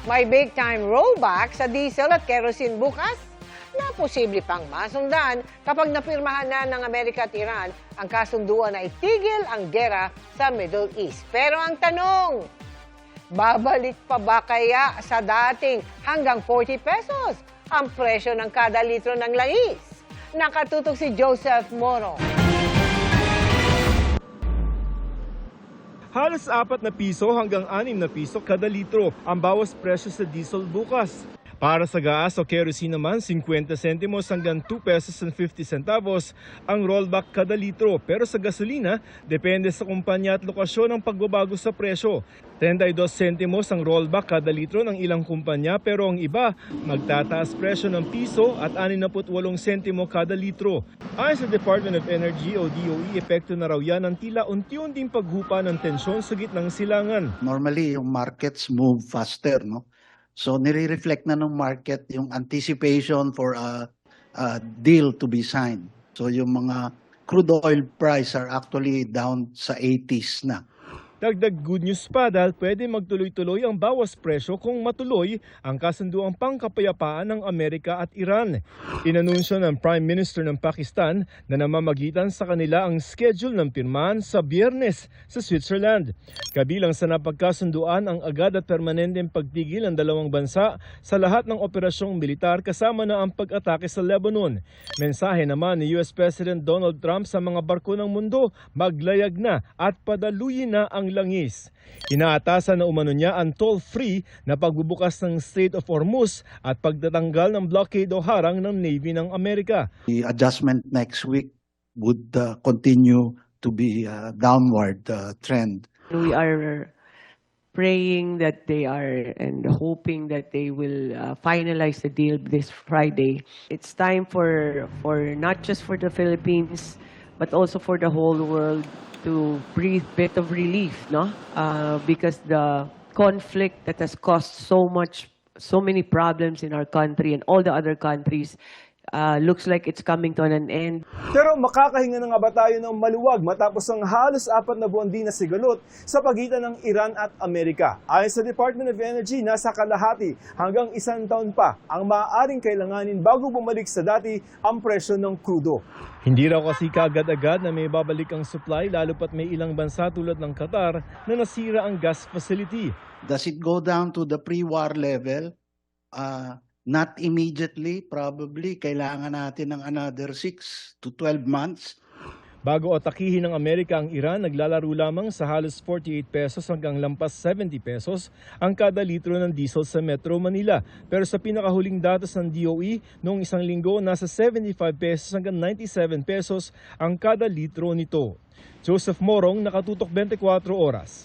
May big-time rollback sa diesel at kerosene bukas na posible pang masundan kapag napirmahan na ng Amerika at Iran ang kasunduan na itigil ang gera sa Middle East. Pero ang tanong, babalik pa ba kaya sa dating hanggang 40 pesos ang presyo ng kada litro ng langis? Nakatutok si Joseph Moro. Halos 4 na piso hanggang 6 na piso kada litro ang bawas presyo sa diesel bukas. Para sa gas o kerosene naman, 50 sentimos hanggang 2 pesos and 50 centavos ang rollback kada litro. Pero sa gasolina, depende sa kumpanya at lokasyon ang pagbabago sa presyo. 32 sentimos ang rollback kada litro ng ilang kumpanya, pero ang iba magtataas presyo ng piso at 68 sentimo kada litro. Ayon sa Department of Energy o DOE, epekto na raw yan ng tila unti-unting paghupa ng tensyon sa gitnang silangan. Normally, yung markets move faster, no? So, nire-reflect na ng market yung anticipation for a deal to be signed. So, yung mga crude oil price are actually down sa 80s na. Dagdag good news pa dahil pwede magtuloy-tuloy ang bawas presyo kung matuloy ang kasunduang pangkapayapaan ng Amerika at Iran. Inanunsyo ng Prime Minister ng Pakistan na namamagitan sa kanila ang schedule ng pirmahan sa Biyernes sa Switzerland. Kabilang sa napagkasunduan ang agad at permanenteng pagtigil ng dalawang bansa sa lahat ng operasyong militar kasama na ang pag-atake sa Lebanon. Mensahe naman ni US President Donald Trump sa mga barko ng mundo, maglayag na at padaluyin na ang langis. Inaatasan na umano niya ang toll-free na pagbubukas ng Strait of Hormuz at pagtatanggal ng blockade o harang ng Navy ng Amerika. The adjustment next week would continue to be a downward trend. We are praying that they are and hoping that they will finalize the deal this Friday. It's time for not just for the Philippines, but also for the whole world to breathe a bit of relief, no? Because the conflict that has caused so many problems in our country and all the other countries looks like it's coming to an end. Pero makakahinga na nga ba tayo ng maluwag matapos ang halos 4 na buwan din na sigalot sa pagitan ng Iran at Amerika? Ayon sa Department of Energy, nasa kalahati hanggang 1 taon pa ang maaaring kailanganin bago bumalik sa dati ang presyo ng krudo. Hindi raw kasi kaagad-agad na may babalik ang supply lalo pat may ilang bansa tulad ng Qatar na nasira ang gas facility. Does it go down to the pre-war level? Not immediately, probably. Kailangan natin ng another 6 to 12 months. Bago atakihin ng Amerika ang Iran, naglalaro lamang sa halos 48 pesos hanggang lampas 70 pesos ang kada litro ng diesel sa Metro Manila. Pero sa pinakahuling datos ng DOE, noong isang linggo, nasa 75 pesos hanggang 97 pesos ang kada litro nito. Joseph Morong, Nakatutok 24 Oras.